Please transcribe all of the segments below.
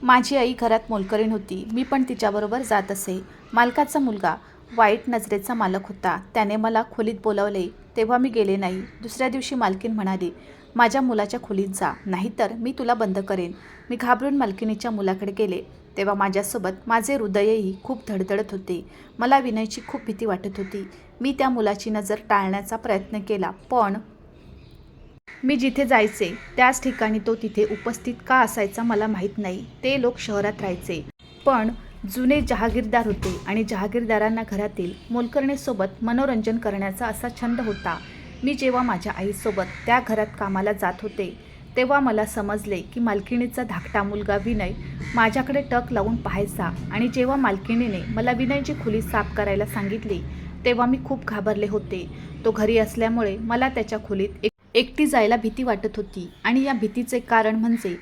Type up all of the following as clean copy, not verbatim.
माझी आई घरात मोलकरीण होती. मी पण तिच्याबरोबर जात असे. मालकाचा मुलगा वाईट नजरेचा मालक होता. त्याने मला खोलीत बोलावले तेव्हा मी गेले नाही. दुसऱ्या दिवशी मालकीण म्हणाली, माझ्या मुलाच्या खोलीत जा, नाहीतर मी तुला बंद करेन. मी घाबरून मालकिणीच्या मुलाकडे गेले तेव्हा माझ्यासोबत माझे हृदयही खूप धडधडत होते. मला विनयची खूप भीती वाटत होती. मी त्या मुलाची नजर टाळण्याचा प्रयत्न केला, पण मी जिथे जायचे त्याच ठिकाणी तो तिथे उपस्थित का असायचा मला माहीत नाही. ते लोक शहरात राहायचे, पण जुने जहागीरदार होते आणि जहागीरदारांना घरातील मोलकरणीसोबत मनोरंजन करण्याचा असा छंद होता. मी जेव्हा माझ्या आईसोबत त्या घरात कामाला जात होते तेव्हा मला समजले की मालकिणीचा धाकटा मुलगा विनय माझ्याकडे टक लावून पाहायचा. आणि जेव्हा मालकिणीने मला विनयची खोली साफ करायला सांगितली तेव्हा मी खूप घाबरले होते. तो घरी असल्यामुळे मला त्याच्या खोलीत एकटी जायला भीती वाटत होती. आणि या भीतीचे कारण म्हणजे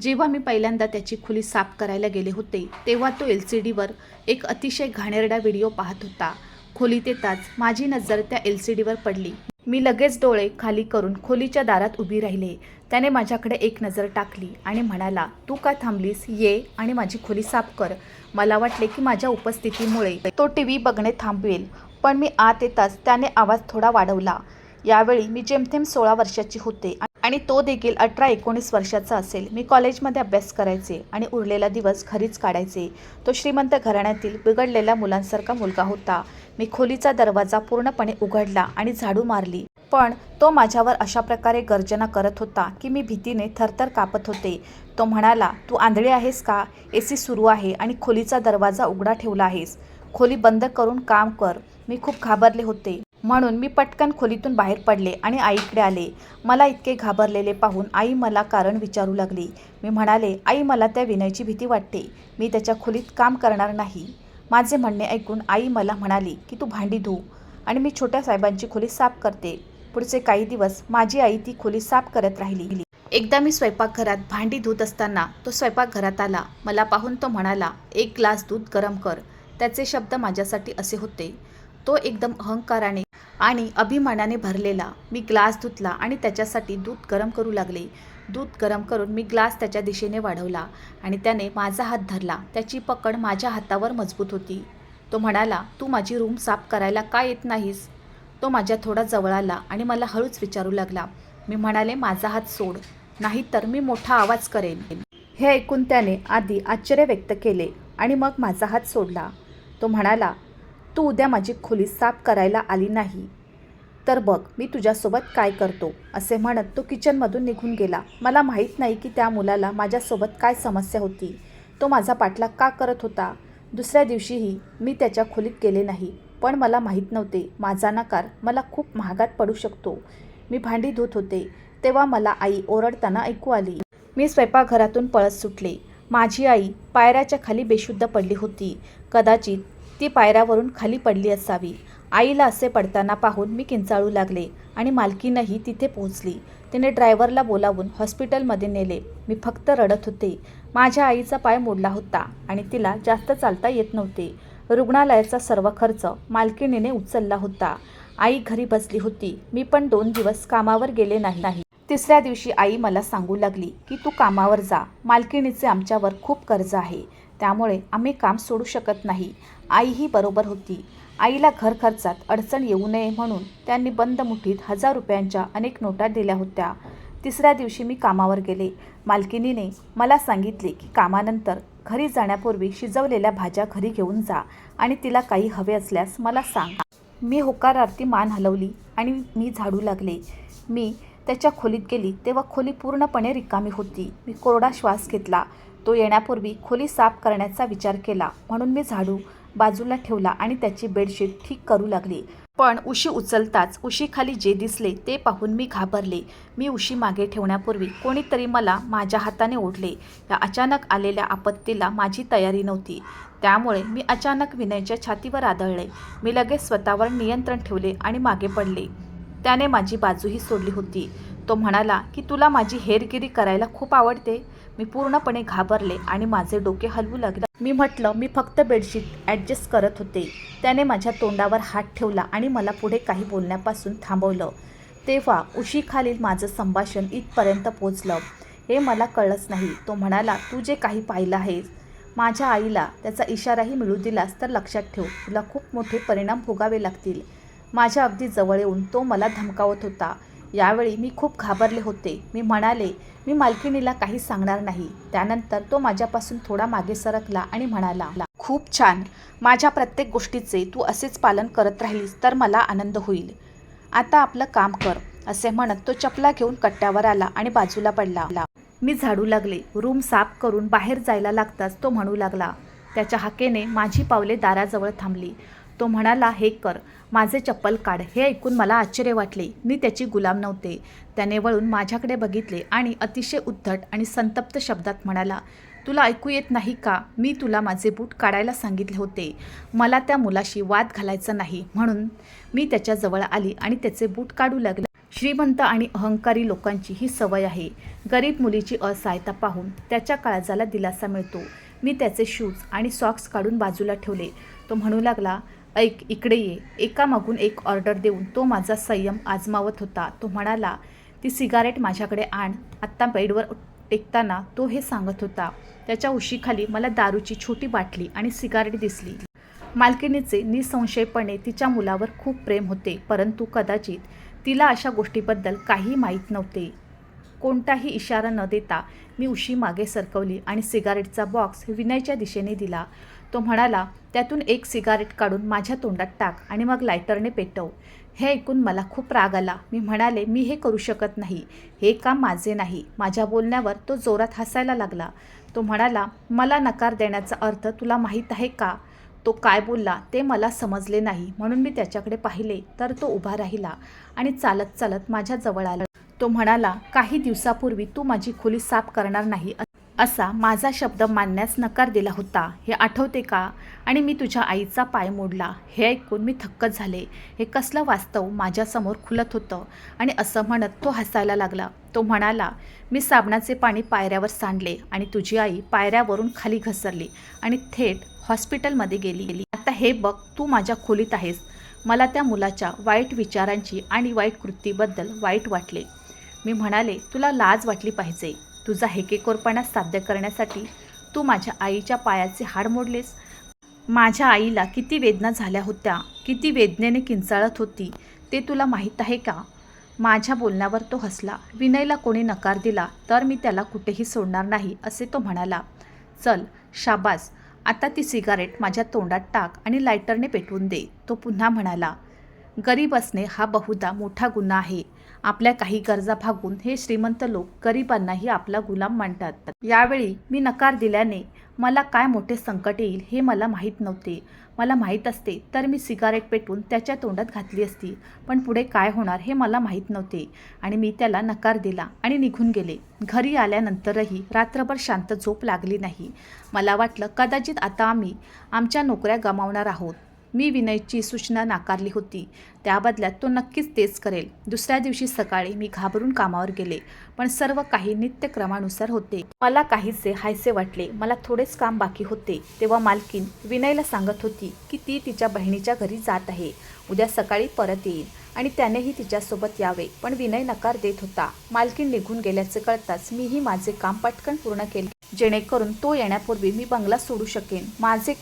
जेव्हा मी पहिल्यांदा त्याची खोली साफ करायला गेले होते तेव्हा तो LCDवर एक अतिशय घाणेरडा व्हिडिओ पाहत होता. खोलीत येताच माझी नजर त्या LCDवर पडली. मी लगेच डोळे खाली करून खोलीच्या दारात उभी राहिले. त्याने माझ्याकडे एक नजर टाकली आणि म्हणाला, तू का थांबलीस, ये आणि माझी खोली साफ कर. मला वाटले की माझ्या उपस्थितीमुळे तो TV बघणे थांबवेल, पण मी आत येताच त्याने आवाज थोडा वाढवला. यावेळी मी जेमतेम 16 वर्षाची होते आणि तो देखील 18-19 वर्षाचा असेल. मी कॉलेजमध्ये अभ्यास करायचे आणि उरलेला दिवस घरीच काढायचे. तो श्रीमंत घराण्यातील बिघडलेल्या मुलांसारखा मुलगा होता. मी खोलीचा दरवाजा पूर्णपणे उघडला आणि झाडू मारली, पण तो माझ्यावर अशा प्रकारे गर्जना करत होता की मी भीतीने थरथर कापत होते. तो म्हणाला, तू आंधळी आहेस का? AC सुरू आहे आणि खोलीचा दरवाजा उघडा ठेवला आहेस. खोली बंद करून काम कर. मी खूप घाबरले होते, म्हणून मी पटकन खोलीतून बाहेर पडले आणि आईकडे आले. मला इतके घाबरलेले पाहून आई मला कारण विचारू लागली. मी म्हणाले, आई, मला त्या विनयची भीती वाटते. मी त्याच्या खोलीत काम करणार नाही. माझे म्हणणे ऐकून आई मला म्हणाली की तू भांडी धुव आणि मी छोट्या साहेबांची खोली साफ करते. पुढचे काही दिवस माझी आई ती खोली साफ करत राहिली. एकदा मी स्वयंपाकघरात भांडी धुत असताना तो स्वयंपाकघरात आला. मला पाहून तो म्हणाला, एक ग्लास दूध गरम कर. त्याचे शब्द माझ्यासाठी असे होते. तो एकदम अहंकाराने आणि अभिमानाने भरलेला. मी ग्लास धुतला आणि त्याच्यासाठी दूध गरम करू लागले. दूध गरम करून मी ग्लास त्याच्या दिशेने वाढवला आणि त्याने माझा हात धरला. त्याची पकड माझ्या हातावर मजबूत होती. तो म्हणाला, तू माझी रूम साफ करायला का येत नाहीस? तो माझ्या थोडा जवळ आला आणि मला हळूच विचारू लागला. मी म्हणाले, माझा हात सोड, नाहीतर मी मोठा आवाज करेन. हे ऐकून त्याने आधी आश्चर्य व्यक्त केले आणि मग माझा हात सोडला. तो म्हणाला, तू उद्या माझी खोली साफ करायला आली नाही तर बघ मी तुझ्यासोबत काय करतो. असे म्हणत तो किचनमधून निघून गेला. मला माहीत नाही की त्या मुलाला माझ्यासोबत काय समस्या होती. तो माझा पाठलाग का करत होता. दुसऱ्या दिवशीही मी त्याच्या खोलीत गेले नाही, पण मला माहीत नव्हते माझा नकार मला खूप महागात पडू शकतो. मी भांडी धुत होते तेव्हा मला आई ओरडताना ऐकू आली. मी स्वयंपाकघरातून पळत सुटले. माझी आई पायऱ्याच्या खाली बेशुद्ध पडली होती. कदाचित ती पायऱ्यावरून खाली पडली असावी. आईला असे पडताना पाहून मी किंचाळू लागले आणि मालकीनही तिथे पोहोचली. तिने ड्रायव्हरला बोलावून हॉस्पिटलमध्ये नेले. मी फक्त रडत होते. माझ्या आईचा पाय मोडला होता आणि तिला जास्त चालता येत नव्हते. रुग्णालयाचा सर्व खर्च मालकिणीने उचलला होता. आई घरी बसली होती. मी पण 2 दिवस कामावर गेले नाही. तिसऱ्या दिवशी आई मला सांगू लागली की तू कामावर जा. मालकिणीचे आमच्यावर खूप कर्ज आहे, त्यामुळे आम्ही काम सोडू शकत नाही. आईही बरोबर होती. आईला घर खर्चात अडचण येऊ नये म्हणून त्यांनी बंद मुठीत 1000 रुपयांच्या अनेक नोटा दिल्या होत्या. तिसऱ्या दिवशी मी कामावर गेले. मालकिणीने मला सांगितले की कामानंतर घरी जाण्यापूर्वी शिजवलेल्या भाज्या घरी घेऊन जा आणि तिला काही हवे असल्यास मला सांग. मी होकारार्थी मान हलवली आणि मी झाडू लागले. मी त्याच्या खोलीत गेली तेव्हा खोली पूर्णपणे रिकामी होती. मी कोरडा श्वास घेतला. तो येण्यापूर्वी खोली साफ करण्याचा विचार केला, म्हणून मी झाडू बाजूला ठेवला आणि त्याची बेडशीट ठीक करू लागली. पण उशी उचलताच उशीखाली जे दिसले ते पाहून मी घाबरले. मी उशी मागे ठेवण्यापूर्वी कोणीतरी मला माझ्या हाताने ओढले. या अचानक आलेल्या आपत्तीला माझी तयारी नव्हती, त्यामुळे मी अचानक विनयच्या छातीवर आदळले. मी लगेच स्वतःवर नियंत्रण ठेवले आणि मागे पडले. त्याने माझी बाजूही सोडली होती. तो म्हणाला की तुला माझी हेरगिरी करायला खूप आवडते. मी पूर्णपणे घाबरले आणि माझे डोके हलवू लागले. मी म्हटलं, मी फक्त बेडशीट ॲडजस्ट करत होते. त्याने माझ्या तोंडावर हात ठेवला आणि मला पुढे काही बोलण्यापासून थांबवलं. तेव्हा उशीखालील माझं संभाषण इथपर्यंत पोचलं. हे मला कळलंच नाही. तो म्हणाला, तू जे काही पाहिलं आहेस, माझ्या आईला त्याचा इशाराही मिळू दिलास तर लक्षात ठेव, तुला खूप मोठे परिणाम भोगावे लागतील. माझ्या अगदी जवळ येऊन तो मला धमकावत होता. यावेळी मी खूप घाबरले होते. मी म्हणाले, मी मालकिणीला काही सांगणार नाही. त्यानंतर तो माझ्यापासून थोडा मागे सरकला आणि म्हणाला, खूप छान. माझ्या प्रत्येक गोष्टीचे तू असेच पालन करत राहिलीस तर मला आनंद होईल. आता आपलं काम कर. असे म्हणत तो चपला घेऊन कट्ट्यावर आला आणि बाजूला पडला. मी झाडू लागले. रूम साफ करून बाहेर जायला लागताच तो म्हणू लागला. त्याच्या हाकेने माझी पावले दाराजवळ थांबली. तो म्हणाला, हे कर, माझे चप्पल काढ. हे ऐकून मला आश्चर्य वाटले. मी त्याची गुलाम नव्हते. त्याने वळून माझ्याकडे बघितले आणि अतिशय उद्धट आणि संतप्त शब्दात म्हणाला, तुला ऐकू येत नाही का? मी तुला माझे बूट काढायला सांगितले होते. मला त्या मुलाशी वाद घालायचा नाही म्हणून मी त्याच्याजवळ आली आणि त्याचे बूट काढू लागले. श्रीमंत आणि अहंकारी लोकांची ही सवय आहे. गरीब मुलीची असहायता पाहून त्याच्या काळजाला दिलासा मिळतो. मी त्याचे शूज आणि सॉक्स काढून बाजूला ठेवले. तो म्हणू लागला, ऐक, इकडे ये. एकामागून एक ऑर्डर देऊन तो माझा संयम आजमावत होता. तो म्हणाला, ती सिगारेट माझ्याकडे आण. आत्ता बेडवर टेकताना तो हे सांगत होता. त्याच्या उशीखाली मला दारूची छोटी बाटली आणि सिगारेट दिसली. मालकिणीचे निसंशयपणे तिच्या मुलावर खूप प्रेम होते, परंतु कदाचित तिला अशा गोष्टीबद्दल काही माहीत नव्हते. कोणताही इशारा न देता मी उशी मागे सरकवली आणि सिगारेटचा बॉक्स विनयच्या दिशेने दिला. तो म्हणाला, त्यातून एक सिगारेट काढून माझ्या तोंडात टाक आणि मग लायटरने पेटव. हे ऐकून मला खूप राग आला. मी म्हणाले, मी हे करू शकत नाही. हे काम माझे नाही. माझ्या बोलण्यावर तो जोरात हसायला लागला. तो म्हणाला, मला नकार देण्याचा अर्थ तुला माहीत आहे का? तो काय बोलला ते मला समजले नाही, म्हणून मी त्याच्याकडे पाहिले तर तो उभा राहिला आणि चालत चालत माझ्या जवळ आला. तो म्हणाला, काही दिवसापूर्वी तू माझी खोली साफ करणार नाही असा माझा शब्द मानण्यास नकार दिला होता. हे आठवते का? आणि मी तुझ्या आईचा पाय मोडला. हे ऐकून मी थक्कच झाले. हे कसलं वास्तव माझ्यासमोर खुलत होतं. आणि असं म्हणत तो हसायला लागला. तो म्हणाला, मी साबणाचे पाणी पायऱ्यावर सांडले आणि तुझी आई पायऱ्यावरून खाली घसरली आणि थेट हॉस्पिटलमध्ये गेली. आता हे बघ, तू माझ्या खोलीत आहेस. मला त्या मुलाच्या वाईट विचारांची आणि वाईट कृतीबद्दल वाईट वाटले. मी म्हणाले, तुला लाज वाटली पाहिजे. तुझा हेकेखोरपणा साध्य करण्यासाठी तू माझ्या आईच्या पायाचे हाड मोडलेस. माझ्या आईला किती वेदना झाल्या होत्या, किती वेदनेने किंचाळत होती ते तुला माहीत आहे का? माझ्या बोलण्यावर तो हसला. विनयला कोणी नकार दिला तर मी त्याला कुठेही सोडणार नाही असे तो म्हणाला. चल, शाबास. आता ती सिगारेट माझ्या तोंडात टाक आणि लायटरने पेटवून दे. तो पुन्हा म्हणाला, गरीब असणे हा बहुधा मोठा गुन्हा आहे. आपल्या काही गरजा भागून हे श्रीमंत लोक गरिबांनाही आपला गुलाम मानतात. यावेळी मी नकार दिल्याने मला काय मोठे संकट येईल हे मला माहीत नव्हते. मला माहीत असते तर मी सिगारेट पेटवून त्याच्या तोंडात घातली असती, पण पुढे काय होणार हे मला माहीत नव्हते आणि मी त्याला नकार दिला आणि निघून गेले. घरी आल्यानंतरही रात्रभर शांत झोप लागली नाही. मला वाटलं कदाचित आता आम्ही आमच्या नोकऱ्या गमावणार आहोत. मी विनयची सूचना नाकारली होती. त्या बदल्यात तो नक्कीच तेच करेल. दुसऱ्या दिवशी सकाळी मी घाबरून कामावर गेले, पण सर्व काही नित्यक्रमानुसार होते. मला काहीसे हायसे वाटले. मला थोडेच काम बाकी होते. तेव्हा मालकीन विनयला सांगत होती की ती तिच्या बहिणीच्या घरी जात आहे. उद्या सकाळी परत येईल आणि त्यानेही तिच्यासोबत यावे, पण विनय नकार देत होता. मालकीन निघून गेल्याचे कळताच मीही माझे काम पटकन पूर्ण केले, जेणेकरून तो येण्यापूर्वी मी बंगला सोडू शकेन. माझे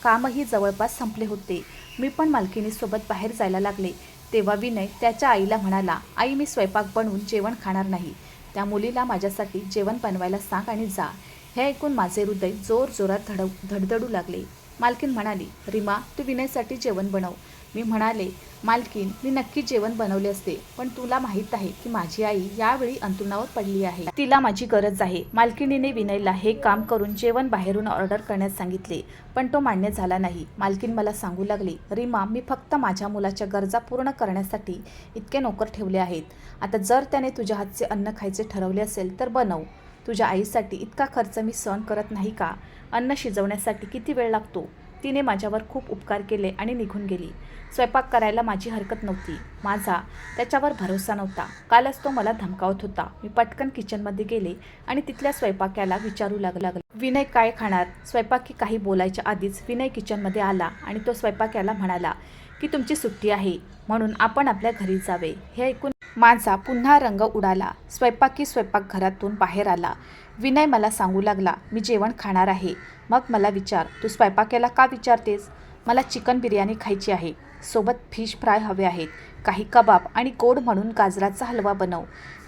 कामही जवळपास संपले होते. मी पण मालकिनीसोबत बाहेर जायला लागले. तेव्हा विनय त्याच्या आईला म्हणाला, आई, मी स्वयंपाक बनवून जेवण खाणार नाही. त्या मुलीला माझ्यासाठी जेवण बनवायला सांग आणि जा. हे ऐकून माझे हृदय जोरजोरात धडधडू लागले. मालकीन म्हणाली, रीमा, तू विनयसाठी जेवण बनव. मी म्हणाले, मालकीन, मी नक्की जेवण बनवले असते, पण तुला माहीत आहे की माझी आई यावेळी अंथरुणावर पडली आहे. तिला माझी गरज आहे. मालकिनीने विनयला हे काम करून जेवण बाहेरून ऑर्डर करण्यास सांगितले, पण तो मान्य झाला नाही. मालकीन मला सांगू लागली, रीमा, मी फक्त माझ्या मुलाच्या गरजा पूर्ण करण्यासाठी इतके नोकर ठेवले आहेत. आता जर त्याने तुझ्या हातचे अन्न खायचे ठरवले असेल तर बनव. तुझ्या आईसाठी इतका खर्च मी सहन करत नाही का? अन्न शिजवण्यासाठी किती वेळ लागतो? तिने माझ्यावर खूप उपकार केले आणि निघून गेली. स्वयंपाक करायला माझी हरकत नव्हती. माझा त्याच्यावर भरोसा नव्हता. कालच तो मला धमकावत होता. मी पटकन किचनमध्ये गेले आणि तिथल्या स्वयंपाक्याला विचारू लागले, विनय काय खाणार? स्वयंपाकी काही बोलायच्या आधीच विनय किचनमध्ये आला आणि तो स्वयंपाक्याला म्हणाला की तुमची सुट्टी आहे म्हणून आपण आपल्या घरी जावे. हे ऐकून माझा पुन्हा रंग उडाला. स्वयंपाकघरातून बाहेर आला. विनय मला सांगू लागला, मी जेवण खाणार आहे. मग मला विचार, तू स्वयंपाकाला का विचारतेस? मला चिकन बिर्याणी खायची आहे. सोबत फिश फ्राय हवे आहेत. काही कबाब आणि गोड म्हणून गाजराचा हलवा बनव.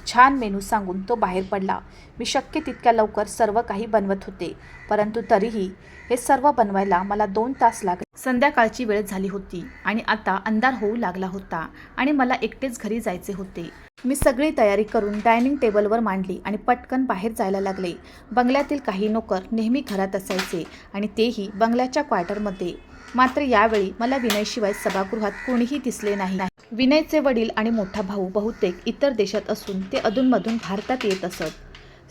छान मेनू सांगून तो बाहेर पडला. मी शक्य तितक्या लवकर सर्व काही बनवत होते, परंतु तरीही हे सर्व बनवायला मला 2 तास लागले. संध्याकाळची वेळ झाली होती आणि आता अंधार होऊ लागला होता आणि मला एकटेच घरी जायचे होते. मी सगळी तयारी करून डायनिंग टेबलवर मांडली आणि पटकन बाहेर जायला लागले. बंगल्यातील काही नोकर नेहमी घरात असायचे आणि तेही बंगल्याच्या क्वार्टरमध्ये. मात्र यावेळी मला विनयशिवाय सभागृहात कोणीही दिसले नाही. विनयचे वडील आणि मोठा भाऊ बहुतेक इतर देशात असून ते अधूनमधून भारतात येत असत.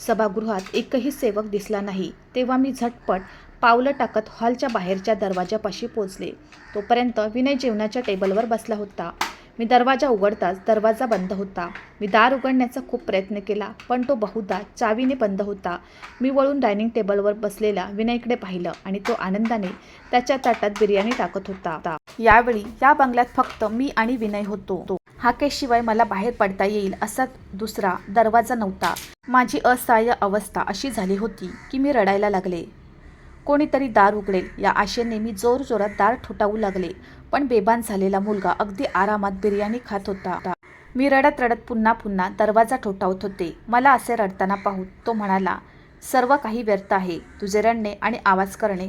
सभागृहात एकही सेवक दिसला नाही. तेव्हा मी झटपट पावलं टाकत हॉलच्या बाहेरच्या दरवाजापाशी पोचले. तोपर्यंत विनय जेवणाच्या टेबलवर बसला होता. मी दरवाजा उघडताच दरवाजा बंद होता. मी दार उघडण्याचा खूप प्रयत्न केला, पण तो बहुधा चावीने बंद होता. मी वळून डायनिंग टेबलवर बसलेला विनयकडे पाहिलं आणि तो आनंदाने त्याच्या ताटात बिर्याणी टाकत होता. यावेळी या बंगल्यात फक्त मी आणि विनय होतो. हाकेशिवाय मला बाहेर पडता येईल असा दुसरा दरवाजा नव्हता. माझी असहाय्य अवस्था अशी झाली होती की मी रडायला लागले. कोणीतरी दार उघडेल या आशेने मी जोरजोरात दार ठोठावू लागले, पण बेभान झालेला मुलगा अगदी आरामात बिर्याणी खात होता. मी रडत रडत पुन्हा पुन्हा दरवाजा ठोठावत होते. मला असे रडताना पाहून तो म्हणाला, सर्व काही व्यर्थ आहे, तुझे रडणे आणि आवाज करणे,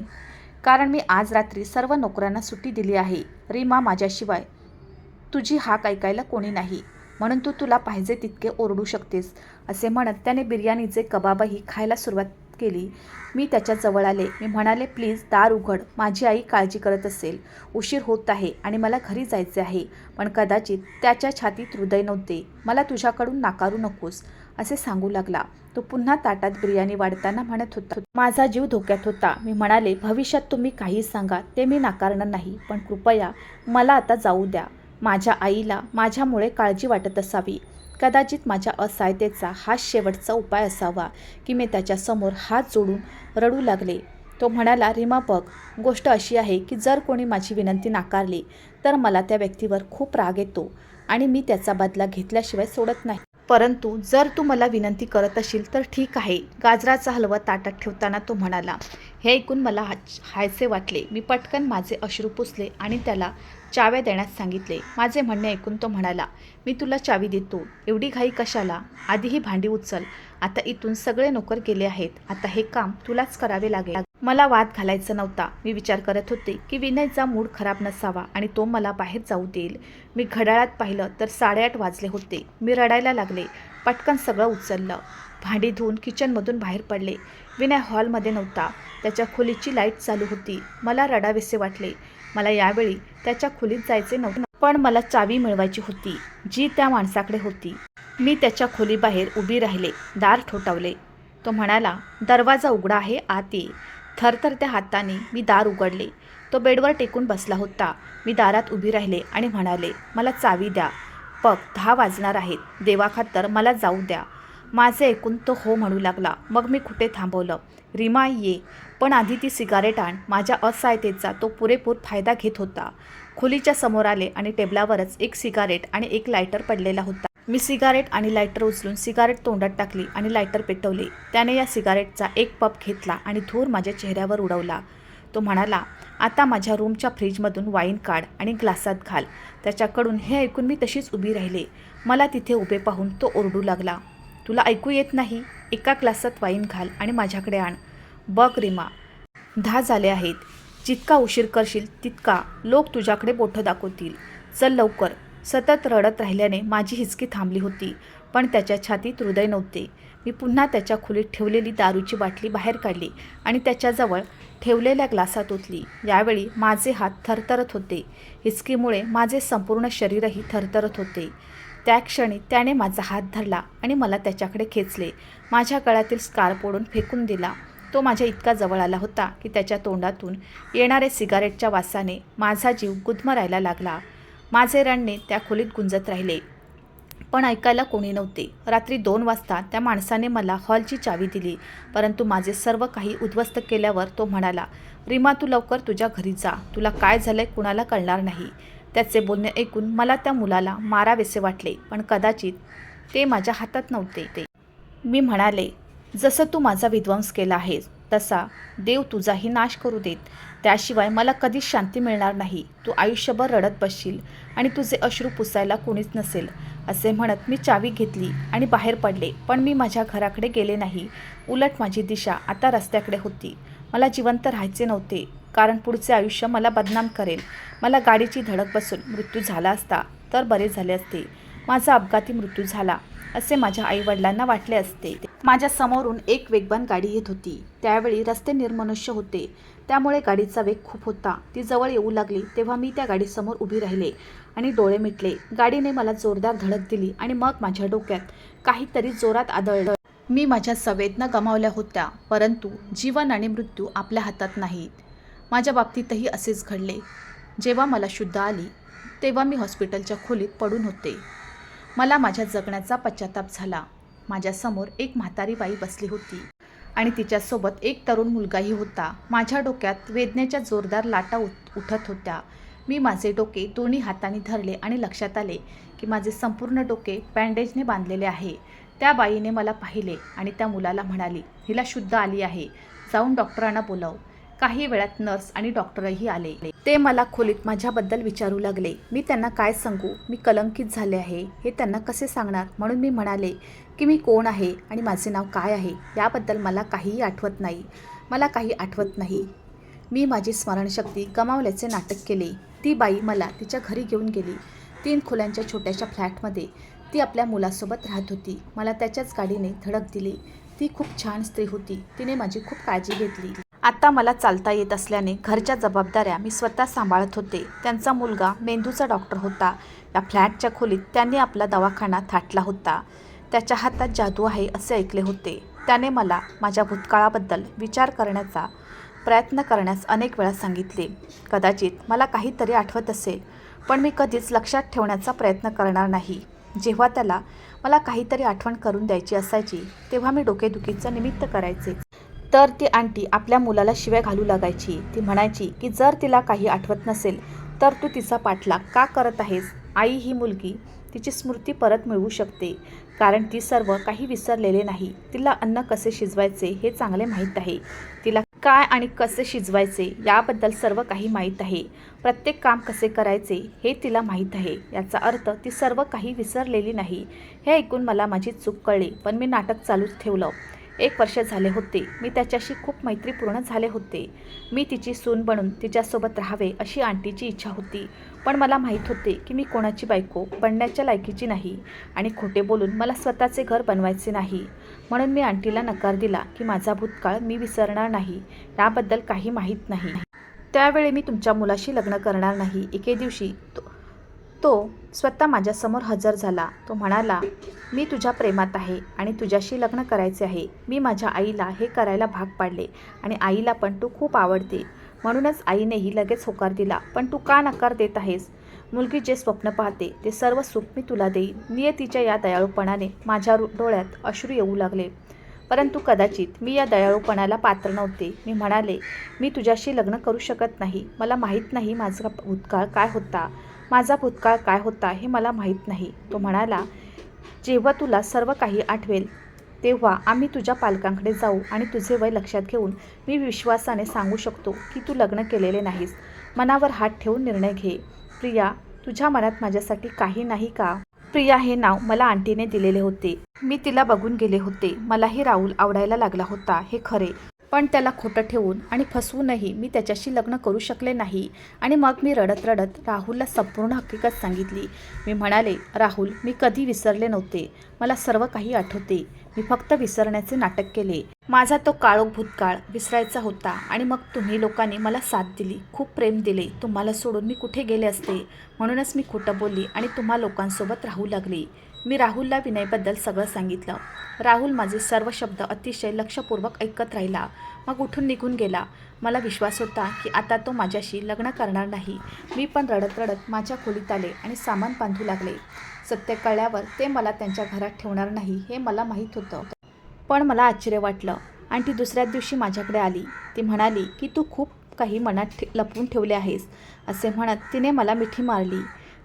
कारण मी आज रात्री सर्व नोकरांना सुट्टी दिली आहे. रीमा माझ्याशिवाय तुझी हाक ऐकायला कोणी नाही, म्हणून तू तुला पाहिजे तितके ओरडू शकतेस. असे म्हणत त्याने बिर्याणीचे कबाबही खायला सुरुवात केली. मी त्याच्या जवळ आले. मी म्हणाले, प्लीज दार उघड, माझी आई काळजी करत असेल. उशीर होत आहे आणि मला घरी जायचे आहे. पण कदाचित त्याच्या छातीत हृदय नव्हते. मला तुझ्याकडून नाकारू नकोस असे सांगू लागला. तो पुन्हा ताटात बिर्याणी वाढताना म्हणत होता, माझा जीव धोक्यात होता. मी म्हणाले, भविष्यात तुम्ही काही सांगा ते मी नाकारणार नाही, पण कृपया मला आता जाऊ द्या. माझ्या आईला माझ्यामुळे काळजी वाटत असावी. कदाचित माझ्या असहायतेचा हा शेवटचा उपाय असावा की मी त्याच्यासमोर हात जोडून रडू लागले. तो म्हणाला, रीमा बघ, गोष्ट अशी आहे की जर कोणी माझी विनंती नाकारली तर मला त्या व्यक्तीवर खूप राग येतो आणि मी त्याचा बदला घेतल्याशिवाय सोडत नाही. परंतु जर तू मला विनंती करत असशील तर ठीक आहे. गाजराचा हलवा ताटात ठेवताना तो म्हणाला. हे ऐकून मला हायसे वाटले. मी पटकन माझे अश्रू पुसले आणि त्याला चाव्या देण्यास सांगितले. माझे म्हणणे ऐकून तो म्हणाला, मी तुला चावी देतो. एवढी घाई कशाला? आधी ही भांडी उचल. आता इथून सगळे नोकर गेले आहेत. आता हे काम तुलाच करावे लागेल. मला वाद घालायचा नव्हता. मी विचार करत होते की विनयचा मूड खराब नसावा आणि तो मला बाहेर जाऊ देईल. मी घड्याळात पाहिलं तर 8:30 वाजले होते. मी रडायला लागले. पटकन सगळं उचललं. भांडी धुवून किचनमधून बाहेर पडले. विनय हॉलमध्ये नव्हता. त्याच्या खोलीची लाईट चालू होती. मला रडावेसे वाटले. मला यावेळी त्याच्या खोलीत जायचे नव्हते, पण मला चावी मिळवायची होती जी त्या माणसाकडे होती. मी त्याच्या खोलीबाहेर उभी राहिले. दार ठोठावले. तो म्हणाला, दरवाजा उघडा आहे, आत ये. थरथरत्या हाताने मी दार उघडले. तो बेडवर टेकून बसला होता. मी दारात उभी राहिले आणि म्हणाले, मला चावी द्या. बघ, 10 वाजणार आहेत. देवाखातर मला जाऊ द्या. माझे ऐकून तो हो म्हणू लागला. मग मी कुठे थांबवलं. रीमा ये, पण आधी ती सिगारेट आण. माझ्या असहायतेचा तो पुरेपूर फायदा घेत होता. खोलीच्या समोर आले आणि टेबलावरच एक सिगारेट आणि एक लायटर पडलेला होता. मी सिगारेट आणि लायटर उचलून सिगारेट तोंडात टाकली आणि लायटर पेटवले. त्याने या सिगारेटचा एक पफ घेतला आणि धूर माझ्या चेहऱ्यावर उडवला. तो म्हणाला, आता माझ्या रूमच्या फ्रीजमधून वाईन काढ आणि ग्लासात घाल. त्याच्याकडून हे ऐकून मी तशीच उभी राहिले. मला तिथे उभे पाहून तो ओरडू लागला, तुला ऐकू येत नाही? एका ग्लासात वाईन घाल आणि माझ्याकडे आण. बघ रीमा, 10 झाले आहेत. जितका उशीर करशील तितका लोक तुझ्याकडे बोटं दाखवतील. चल लवकर. सतत रडत राहिल्याने माझी हिचकी थांबली होती, पण त्याच्या छातीत हृदय नव्हते. मी पुन्हा त्याच्या खोलीत ठेवलेली दारूची बाटली बाहेर काढली आणि त्याच्याजवळ ठेवलेल्या ग्लासात ओतली. यावेळी माझे हात थरथरत होते. हिचकीमुळे माझे संपूर्ण शरीरही थरथरत होते. त्या क्षणी त्याने माझा हात धरला आणि मला त्याच्याकडे खेचले. माझ्या गळ्यातील स्कार्फ ओढून फेकून दिला. तो माझ्या इतका जवळ आला होता की त्याच्या तोंडातून येणारे सिगारेटच्या वासाने माझा जीव गुदमरायला लागला. माझे रडणे त्या खोलीत गुंजत राहिले, पण ऐकायला कोणी नव्हते. रात्री 2 वाजता त्या माणसाने मला हॉलची चावी दिली, परंतु माझे सर्व काही उद्ध्वस्त केल्यावर तो म्हणाला, रीमा, तू लवकर तुझ्या घरी जा. तुला काय झालंय कुणाला कळणार नाही. त्याचे बोलणे ऐकून मला त्या मुलाला मारावेसे वाटले, पण कदाचित ते माझ्या हातात नव्हते. मी म्हणाले, जसं तू माझा विध्वंस केला आहेस तसा देव तुझाही नाश करू देत. त्याशिवाय मला कधीच शांती मिळणार नाही. तू आयुष्यभर रडत बसशील आणि तुझे अश्रू पुसायला कोणीच नसेल. असे म्हणत मी चावी घेतली आणि बाहेर पडले. पण मी माझ्या घराकडे गेले नाही. उलट माझी दिशा आता रस्त्याकडे होती. मला जिवंत राहायचे नव्हते, कारण पुढचे आयुष्य मला बदनाम करेल. मला गाडीची धडक बसून मृत्यू झाला असता तर बरे झाले असते. माझा अपघाती मृत्यू झाला असे माझ्या आईवडिलांना वाटले असते. माझ्या समोरून एक वेगवान गाडी येत होती. त्यावेळी रस्ते निर्मनुष्य होते, त्यामुळे गाडीचा वेग खूप होता. ती जवळ येऊ लागली तेव्हा मी त्या गाडीसमोर उभी राहिले आणि डोळे मिटले. गाडीने मला जोरदार धडक दिली आणि मग माझ्या डोक्यात काहीतरी जोरात आदळलं. मी माझ्या संवेदना गमावल्या होत्या, परंतु जीवन आणि मृत्यू आपल्या हातात नाहीत. माझ्या बाबतीतही असेच घडले. जेव्हा मला शुद्ध आली तेव्हा मी हॉस्पिटलच्या खोलीत पडून होते. मला माझ्या जगण्याचा पश्चाताप झाला. माझ्यासमोर एक म्हातारी बाई बसली होती आणि तिच्यासोबत एक तरुण मुलगाही होता. माझ्या डोक्यात वेदनेच्या जोरदार लाटा उठत होत्या. मी माझे डोके दोन्ही हातांनी धरले आणि लक्षात आले की माझे संपूर्ण डोके बँडेजने बांधलेले आहे. त्या बाईने मला पाहिले आणि त्या मुलाला म्हणाली, हिला शुद्ध आली आहे, जाऊन डॉक्टरांना बोलाव. काही वेळात नर्स आणि डॉक्टरही आले. ते मला खोलीत माझ्याबद्दल विचारू लागले. मी त्यांना काय सांगू? मी कलंकित झाले आहे हे त्यांना कसे सांगणार? म्हणून मी म्हणाले की मी कोण आहे आणि माझे नाव काय आहे याबद्दल मला काहीही आठवत नाही. मला काही आठवत नाही. मी माझी स्मरणशक्ती गमावल्याचे नाटक केले. ती बाई मला तिच्या घरी घेऊन गेली. 3 खोल्यांच्या छोट्याशा फ्लॅटमध्ये ती आपल्या मुलासोबत राहत होती. मला त्याच्याच गाडीने धडक दिली. ती खूप छान स्त्री होती. तिने माझी खूप काळजी घेतली. आता मला चालता येत असल्याने घरच्या जबाबदाऱ्या मी स्वतः सांभाळत होते. त्यांचा मुलगा मेंदूचा डॉक्टर होता. या फ्लॅटच्या खोलीत त्यांनी आपला दवाखाना थाटला होता. त्याच्या हातात जादू आहे असे ऐकले होते. त्याने मला माझ्या भूतकाळाबद्दल विचार करण्याचा प्रयत्न करण्यास अनेक वेळा सांगितले. कदाचित मला काहीतरी आठवत असेल, पण मी कधीच लक्षात ठेवण्याचा प्रयत्न करणार नाही. जेव्हा त्याला मला काहीतरी आठवण करून द्यायची असायची तेव्हा मी डोकेदुखीचं निमित्त करायचे. तर ती आंटी आपल्या मुलाला शिव्या घालू लागायची. ती म्हणायची की जर तिला काही आठवत नसेल तर तू तिचा पाठलाग का करत आहेस? आई ही मुलगी तिची स्मृती परत मिळवू शकते, कारण ती सर्व काही विसरलेले नाही. तिला अन्न कसे शिजवायचे हे चांगले माहीत आहे. तिला काय आणि कसे शिजवायचे याबद्दल सर्व काही माहीत आहे. प्रत्येक काम कसे करायचे हे तिला माहीत आहे. याचा अर्थ ती सर्व काही विसरलेली नाही. हे ऐकून मला माझी चूक कळली, पण मी नाटक चालूच ठेवलं. 1 वर्ष झाले होते. मी त्याच्याशी खूप मैत्रीपूर्ण झाले होते. मी तिची सून बनून तिच्यासोबत राहावे अशी आंटीची इच्छा होती. पण मला माहीत होते की मी कोणाची बायको बनण्याच्या लायकीची नाही आणि खोटे बोलून मला स्वतःचे घर बनवायचे नाही. म्हणून मी आंटीला नकार दिला की माझा भूतकाळ मी विसरणार नाही. याबद्दल काही माहीत नाही. त्यावेळी मी तुमच्या मुलाशी लग्न करणार नाही. एके दिवशी तो स्वतः माझ्यासमोर हजर झाला. तो म्हणाला, मी तुझ्या प्रेमात आहे आणि तुझ्याशी लग्न करायचे आहे. मी माझ्या आईला हे करायला भाग पाडले आणि आईला पण तू खूप आवडते, म्हणूनच आईनेही लगेच होकार दिला. पण तू का नकार देत आहेस? मुलगी जे स्वप्न पाहते ते सर्व सुख मी तुला देईन. नियतीच्या या दयाळूपणाने माझ्या डोळ्यात अश्रू येऊ लागले. परंतु कदाचित मी या दयाळूपणाला पात्र नव्हते. मी म्हणाले, मी तुझ्याशी लग्न करू शकत नाही. मला माहीत नाही माझा भूतकाळ काय होता. माझा भूतकाळ काय होता हे मला माहीत नाही. तो म्हणाला, जेव्हा तुला सर्व काही आठवेल तेव्हा आम्ही तुझ्या पालकांकडे जाऊ आणि तुझे वय लक्षात घेऊन मी विश्वासाने सांगू शकतो की तू लग्न केलेले नाहीस. मनावर हात ठेवून निर्णय घे. प्रिया, तुझ्या मनात माझ्यासाठी काही नाही का? प्रिया हे नाव मला आंटीने दिलेले होते. मी तिला बघून गेले होते. मलाही राहुल आवडायला लागला होता हे खरे, पण त्याला खोटं ठेवून आणि फसवूनही मी त्याच्याशी लग्न करू शकले नाही. आणि मग मी रडत रडत राहुलला संपूर्ण हकीकत सांगितली. मी म्हणाले, राहुल, मी कधी विसरले नव्हते. मला सर्व काही आठवते. मी फक्त विसरण्याचे नाटक केले. माझा तो काळोख भूतकाळ विसरायचा होता. आणि मग तुम्ही लोकांनी मला साथ दिली, खूप प्रेम दिले. तुम्हाला सोडून मी कुठे गेले असते? म्हणूनच मी खोटं बोलली आणि तुम्हा लोकांसोबत राहू लागली. मी राहुलला विनयबद्दल सगळं सांगितलं. राहुल माझे सर्व शब्द अतिशय लक्षपूर्वक ऐकत राहिला. मग उठून निघून गेला. मला विश्वास होता की आता तो माझ्याशी लग्न करणार नाही. मी पण रडत रडत माझ्या खोलीत आले आणि सामान बांधू लागले. सत्य कळल्यावर ते मला त्यांच्या घरात ठेवणार नाही हे मला माहीत होतं. पण मला आश्चर्य वाटलं. आंटी दुसऱ्या दिवशी माझ्याकडे आली. ती म्हणाली की तू खूप काही मनात लपवून ठेवले आहेस, असे म्हणत तिने मला मिठी मारली.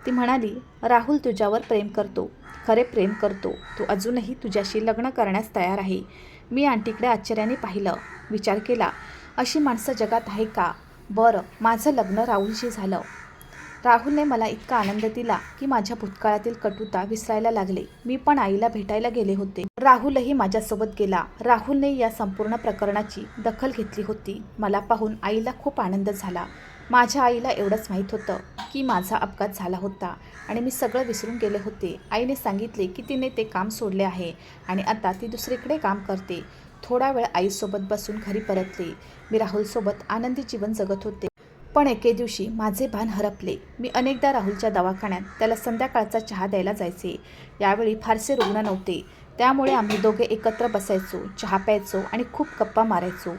ती म्हणाली, राहुल तुझ्यावर प्रेम करतो, खरे प्रेम करतो. तो अजूनही तुझ्याशी लग्न करण्यास तयार आहे. मी आंटीकडे आश्चर्याने पाहिलं. विचार केला, अशी माणसं जगात आहे का? बरं, माझं लग्न राहुलशी झालं. राहुलने मला इतका आनंद दिला की माझ्या भूतकाळातील कटुता विसरायला लागले. मी पण आईला भेटायला गेले होते. राहुलही माझ्यासोबत गेला. राहुलने या संपूर्ण प्रकरणाची दखल घेतली होती. मला पाहून आईला खूप आनंद झाला. माझ्या आईला एवढंच माहीत होतं की माझा अपघात झाला होता आणि मी सगळं विसरून गेले होते. आईने सांगितले की तिने ते काम सोडले आहे आणि आता ती दुसरीकडे काम करते. थोडा वेळ आईसोबत बसून घरी परतले. मी राहुलसोबत आनंदी जीवन जगत होते. पण एके दिवशी माझे भान हरपले. मी अनेकदा राहुलच्या दवाखान्यात त्याला संध्याकाळचा चहा द्यायला जायचे. यावेळी फारसे रुग्ण नव्हते, त्यामुळे आम्ही दोघे एकत्र बसायचो, चहा प्यायचो आणि खूप गप्पा मारायचो.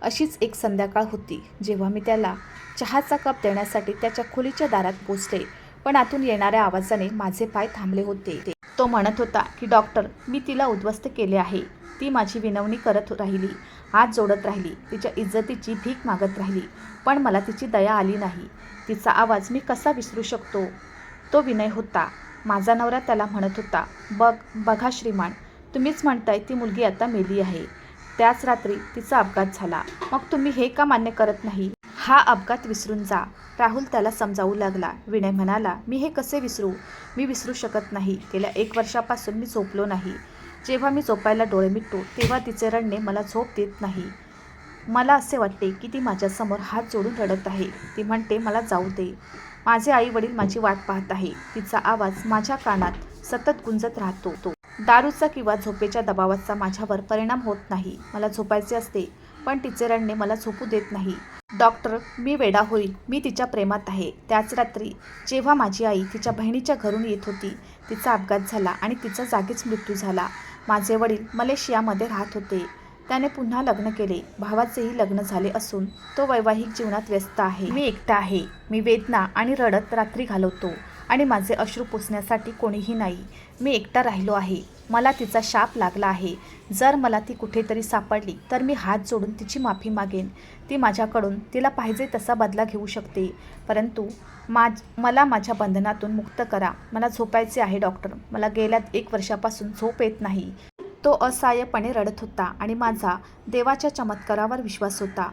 अशीच एक संध्याकाळ होती जेव्हा मी त्याला चहाचा कप देण्यासाठी त्याच्या खोलीच्या दारात पोचले. पण आतून येणाऱ्या आवाजाने माझे पाय थांबले होते. तो म्हणत होता की डॉक्टर, मी तिला उद्ध्वस्त केले आहे. ती माझी विनवणी करत राहिली, हात जोडत राहिली, तिच्या इज्जतीची भीक मागत राहिली. पण मला तिची दया आली नाही. तिचा आवाज मी कसा विसरू शकतो? तो विनय होता. माझा नवरा त्याला म्हणत होता, बघा श्रीमान, तुम्हीच म्हणताय ती मुलगी आता मेली आहे. त्याच रात्री तिचा अपघात झाला. मग तुम्ही हे का मान्य करत नाही? हा अपघात विसरून जा. राहुल त्याला समजावू लागला. विनय म्हणाला, मी हे कसे विसरू? मी विसरू शकत नाही. गेल्या 1 वर्षापासून मी झोपलो नाही. जेव्हा मी झोपायला डोळे मिटतो तेव्हा तिचे रडणे मला झोप देत नाही. मला असे वाटते की ती माझ्यासमोर हात जोडून रडत आहे. ती म्हणते, मला जाऊ दे. माझे आई वडील माझी वाट पाहत आहे. तिचा आवाज माझ्या कानात सतत गुंजत राहतो. दारूचा किंवा झोपेच्या दबावाचा माझ्यावर परिणाम होत नाही. मला झोपायचे असते, पण तिचे रडणे मला झोपू देत नाही. डॉक्टर, मी वेडा होईल. मी तिच्या प्रेमात आहे. त्याच रात्री जेव्हा माझी आई तिच्या बहिणीच्या घरून येत होती, तिचा अपघात झाला आणि तिचा जागीच मृत्यू झाला. माझे वडील मलेशियामध्ये राहत होते. त्याने पुन्हा लग्न केले. भावाचेही लग्न झाले असून तो वैवाहिक जीवनात व्यस्त आहे. मी एकटा आहे. मी वेदना आणि रडत रात्री घालवतो आणि माझे अश्रू पुसण्यासाठी कोणीही नाही. मी एकटा राहिलो आहे. मला तिचा शाप लागला आहे. जर मला ती कुठेतरी सापडली तर मी हात जोडून तिची माफी मागेन. ती माझ्याकडून तिला पाहिजे तसा बदला घेऊ शकते. परंतु मला माझ्या बंधनातून मुक्त करा. मला झोपायचे आहे डॉक्टर. मला गेल्या 1 वर्षापासून झोप येत नाही. तो असहाय्यपणे रडत होता आणि माझा देवाच्या चमत्कारावर विश्वास होता.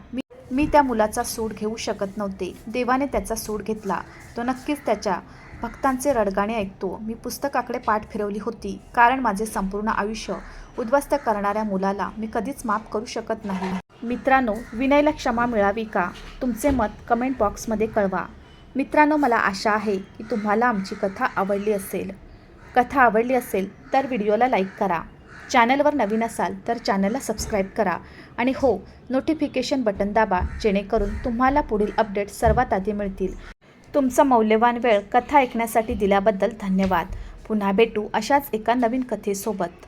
मी त्या मुलाचा सूड घेऊ शकत नव्हते. देवाने त्याचा सूड घेतला. तो नक्कीच त्याच्या भक्तांचे रडगाणे ऐकतो. मी पुस्तकाकडे पाठ फिरवली होती, कारण माझे संपूर्ण आयुष्य उद्ध्वस्त करणाऱ्या मुलाला मी कधीच माफ करू शकत नाही. मित्रांनो, विनयला क्षमा मिळावी का? तुमचे मत कमेंट बॉक्समध्ये कळवा. मित्रांनो, मला आशा आहे की तुम्हाला आमची कथा आवडली असेल तर व्हिडिओला लाईक करा. चॅनलवर नवीन असाल तर चॅनलला सबस्क्राईब करा आणि हो, नोटिफिकेशन बटन दाबा, जेणेकरून तुम्हाला पुढील अपडेट सर्वात आधी मिळतील. तुमचा मौल्यवान वेळ कथा ऐकण्यासाठी दिल्याबद्दल धन्यवाद. पुन्हा भेटू अशाच एका नवीन कथेसोबत.